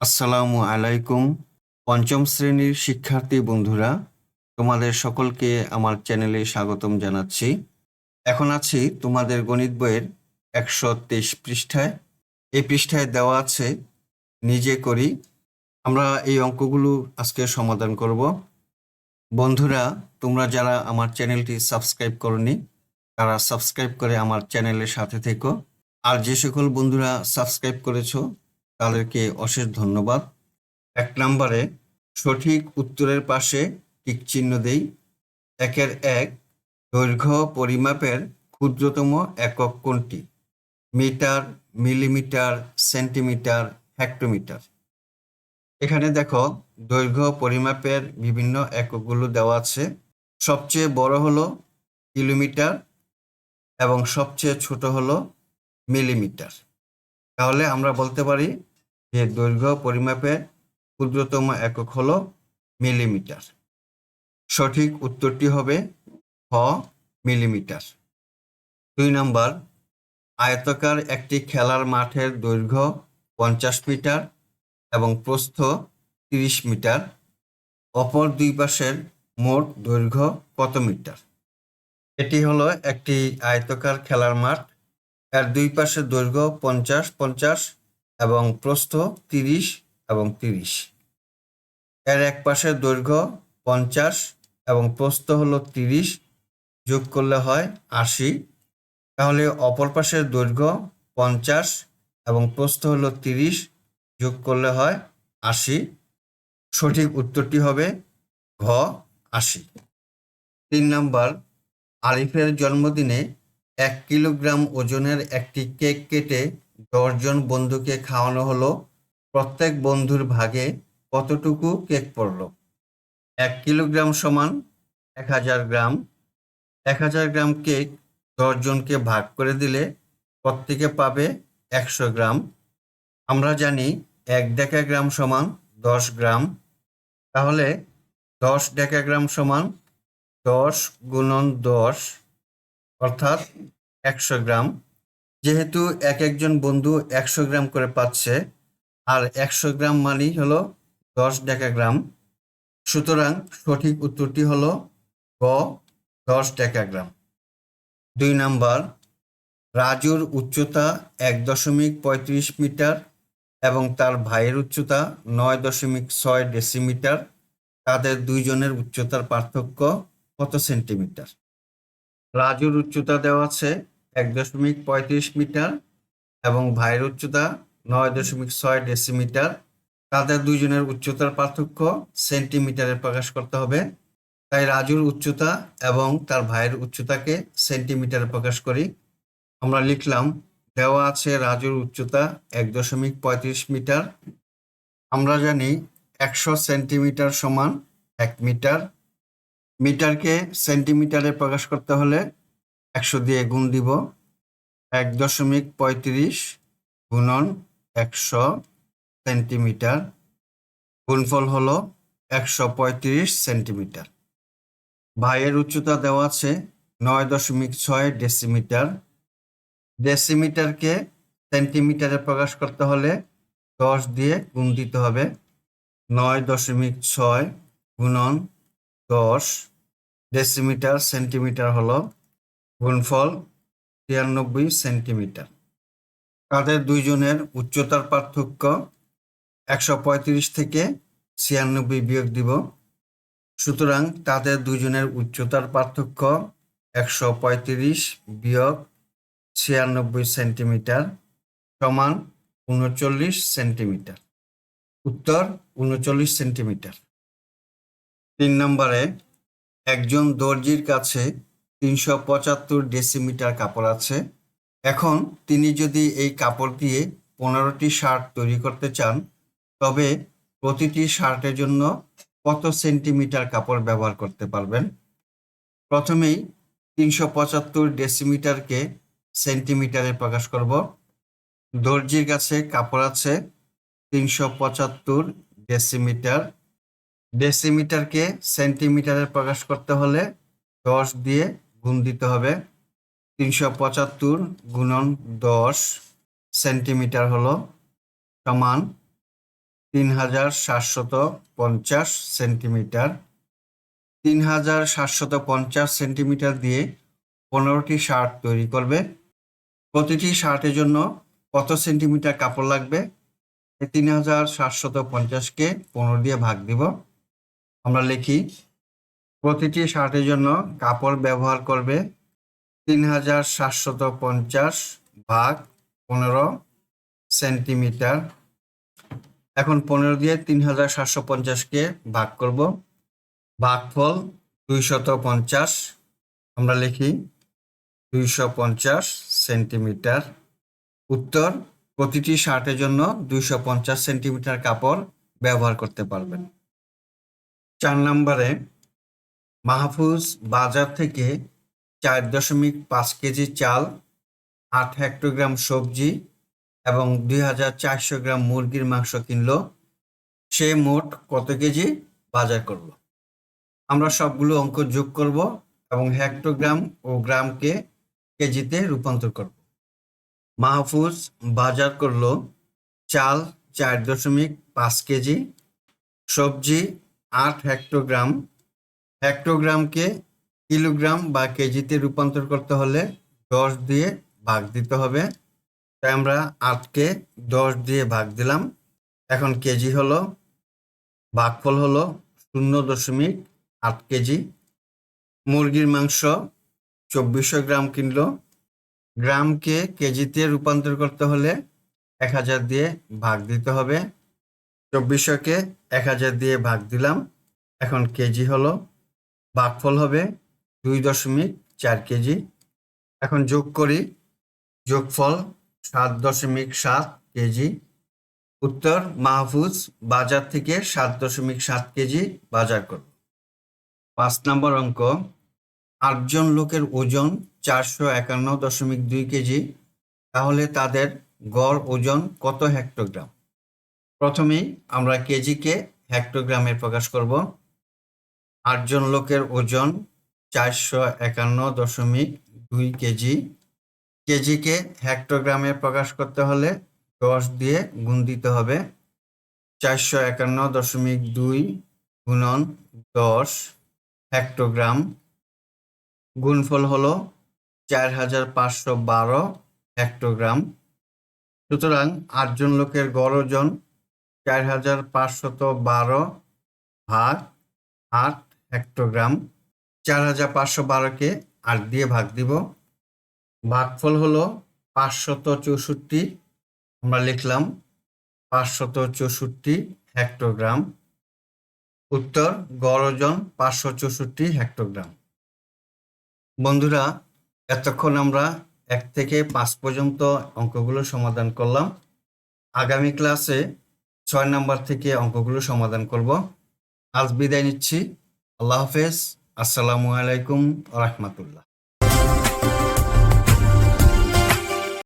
আসসালামু আলাইকুম। পঞ্চম শ্রেণীর শিক্ষার্থী বন্ধুরা, তোমাদের সকলকে আমার চ্যানেলে স্বাগতম জানাচ্ছি। এখন আছি তোমাদের গণিত বইয়ের 123 পৃষ্ঠায়। এই পৃষ্ঠায় দেওয়া আছে নিজে করি। আমরা এই অঙ্কগুলো আজকে সমাধান করব। বন্ধুরা, তোমরা যারা আমার চ্যানেলটি সাবস্ক্রাইব করনি, তারা সাবস্ক্রাইব করে আমার চ্যানেলের সাথে থেকো। আর যে সকল বন্ধুরা সাবস্ক্রাইব করেছো তাদেরকে অশেষ ধন্যবাদ। 1 নম্বরে সঠিক উত্তরের পাশে টিক চিহ্ন দেই। 1 দৈর্ঘ্য পরিমাপের ক্ষুদ্রতম একক কোনটি? Metre, millimetre, centimetre, hectometre. এখানে দেখো দৈর্ঘ্য পরিমাপের বিভিন্ন এককগুলো দেওয়া আছে। সবচেয়ে বড় হলো কিলোমিটার এবং সবচেয়ে ছোট হলো মিলিমিটার। তাহলে আমরা বলতে পারি যে দৈর্ঘ্য পরিমাপের ক্ষুদ্রতম একক হলো মিলিমিটার। সঠিক উত্তরটি হবে খ, মিলিমিটার। 2 নম্বর, আয়তাকার একটি খেলার মাঠের দৈর্ঘ্য 50 মিটার এবং প্রস্থ 30 মিটার। অপর দুই পাশের মোট দৈর্ঘ্য কত মিটার? এটি হলো একটি আয়তাকার খেলার মাঠ। এর দুই পাশের দৈর্ঘ্য 50-50 এবং প্রস্থ 30 এবং 30। এর এক পাশের দৈর্ঘ্য 50 এবং প্রস্থ হলো 30, যোগ করলে হয় 80। তাহলে অপর পাশের দৈর্ঘ্য 50 এবং প্রস্থ হলো 30, যোগ করলে হয় 80। সঠিক উত্তরটি হবে ঘ, 80। 3 নম্বর, আরিফের জন্মদিনে 1 কিলোগ্রাম ওজনের একটি কেক কেটে 10 জন বন্ধুকে খাওয়ানো হলো। প্রত্যেক বন্ধুর ভাগে কতটুকু কেক পড়ল? 1 কিলোগ্রাম সমান 1000 গ্রাম। 1000 গ্রাম কেক 10 জনকে ভাগ করে দিলে প্রত্যেকে পাবে 100 গ্রাম। আমরা জানি 1 ডেকাগ্রাম সমান 10 গ্রাম। তাহলে 10 ডেকাগ্রাম সমান 10 গুণন 10 অর্থাৎ 100 গ্রাম। যেহেতু এক একজন বন্ধু 100 গ্রাম করে পাচ্ছে, আর 100 গ্রাম মানেই হলো 10 ডেকাগ্রাম, সুতরাং সঠিক উত্তরটি হলো গ, 10 ডেকাগ্রাম। 2 নম্বর, রাজুর উচ্চতা 1.35 মিটার এবং তার ভাইয়ের উচ্চতা 9.6 ডেসিমিটার। তাদের দুইজনের উচ্চতার পার্থক্য কত সেন্টিমিটার? রাজুর উচ্চতা দেওয়া আছে 1.35 মিটার এবং ভাইয়ের উচ্চতা 9.6 ডেসিমিটার। তাদের দুইজনের উচ্চতার পার্থক্য সেন্টিমিটারে প্রকাশ করতে হবে। তাই রাজুর উচ্চতা এবং তার ভাইয়ের উচ্চতাকে সেন্টিমিটারে প্রকাশ করি। আমরা লিখলাম, দেওয়া আছে রাজুর উচ্চতা 1.35 মিটার। আমরা জানি 100 সেন্টিমিটার সমান 1 মিটার। মিটারকে সেন্টিমিটারে প্রকাশ করতে হলে 100 দিয়ে গুণ দিব। 1.35 গুণন 100 সেন্টিমিটার, গুণফল হলো 135 সেন্টিমিটার। ভাইয়ের উচ্চতা দেওয়া আছে 9.6 ডেসিমিটার। ডেসিমিটারকে সেন্টিমিটারে প্রকাশ করতে হলে 10 দিয়ে গুণ দিতে হবে। 9.6 গুণন 10 ডেসিমিটার সেন্টিমিটার হলো গুণফল 93 সেন্টিমিটার। তাদের দুইজনের উচ্চতার পার্থক্য 135 থেকে 96 বিয়োগ দিব। সুতরাং তাদের দুইজনের উচ্চতার পার্থক্য 135 বিয়োগ 96 সেন্টিমিটার সমান 39 সেন্টিমিটার। উত্তর 39 সেন্টিমিটার। 3 নম্বরে, একজন দর্জির কাছে 375 ডেসিমিটার কাপড় আছে। এখন তিনি যদি এই কাপড় দিয়ে 15টি শার্ট তৈরি করতে চান, তবে প্রতিটি শার্টের জন্য কত সেন্টিমিটার কাপড় ব্যবহার করতে পারবেন? প্রথমেই 375 ডেসিমিটারকে সেন্টিমিটারে প্রকাশ করব। দর্জির কাছে কাপড় আছে 375 ডেসিমিটার। ডেসিমিটারকে সেন্টিমিটারে প্রকাশ করতে হলে 10 দিয়ে গুণ দিতে হবে। 375 গুণন 10 সেন্টিমিটার হলো সমান 3750 সেন্টিমিটার। 3750 সেন্টিমিটার দিয়ে 15টি শার্ট তৈরি করবে। প্রতিটি শার্টের জন্য কত সেন্টিমিটার কাপড় লাগবে? এই 3750কে 15 দিয়ে ভাগ দিব। আমরা লিখি, প্রতিটি শার্টের জন্য কাপড় ব্যবহার করবে 3750 ভাগ 15 সেন্টিমিটার। এখন 15 দিয়ে 3750কে ভাগ করব। ভাগফল 250। আমরা লিখি 250 সেন্টিমিটার। উত্তর, প্রতিটি শার্টের জন্য 250 সেন্টিমিটার কাপড় ব্যবহার করতে পারবেন। 4 নম্বরে, মাহফুজ বাজার থেকে 4.5 কেজি চাল, 8 হেক্টোগ্রাম সবজি এবং 2400 গ্রাম মুরগির মাংস কিনলো। সে মোট কত কেজি বাজার করলো? আমরা সবগুলো অঙ্ক যোগ করব এবং হেক্টোগ্রাম ও গ্রামকে কেজিতে রূপান্তর করব। মাহফুজ বাজার করলো চাল 4.5 কেজি, সবজি 8 হেক্টোগ্রাম। হেক্টোগ্রামকে কিলোগ্রাম বা কেজিতে রূপান্তর করতে হলে 10 দিয়ে ভাগ দিতে হবে। তাই আমরা 8কে 10 দিয়ে ভাগ দিলাম। এখন কেজি হলো, ভাগফল হলো 0.8 কেজি। মুরগির মাংস 2400 গ্রাম কিনলো। গ্রামকে কেজিতে রূপান্তর করতে হলে 1000 দিয়ে ভাগ দিতে হবে। 2400কে 1000 দিয়ে ভাগ দিলাম। এখন কেজি হলো, ভাগফল হবে 2.4 কেজি। এখন যোগ করি, যোগফল 7.7 কেজি। উত্তর, মাহফুজ বাজার থেকে 7.7 কেজি বাজার করল। 5 নম্বর অঙ্ক, 8 জন লোকের ওজন 451.2 কেজি, তাহলে তাদের গড় ওজন কত হেক্টোগ্রাম? প্রথমেই আমরা কেজিকে হেক্টোগ্রামে প্রকাশ করব। 8 জন লোকের ওজন 451.2 কেজি। কেজিকে হেক্টোগ্রামে প্রকাশ করতে হলে 10 দিয়ে গুণ দিতে হবে। 451.2 গুণন 10 হেক্টোগ্রাম। গুণফল হলো 4512 হেক্টোগ্রাম। সুতরাং 8 জন লোকের গড় ওজন 4512 ভাগ 8 হেক্টোগ্রাম। 4512কে 8 দিয়ে ভাগ দিব। ভাগফল হলো 564। আমরা লিখলাম 564 হেক্টোগ্রাম। উত্তর, গড় ওজন 564 হেক্টোগ্রাম। বন্ধুরা, এতক্ষণ আমরা 1 থেকে 5 পর্যন্ত অঙ্কগুলো সমাধান করলাম। আগামী ক্লাসে 6 নম্বর থেকে অঙ্কগুলো সমাধান করব। আজ বিদায় নিচ্ছি। আল্লাহ হাফেজ। আসসালামু আলাইকুম ওয়া রাহমাতুল্লাহ।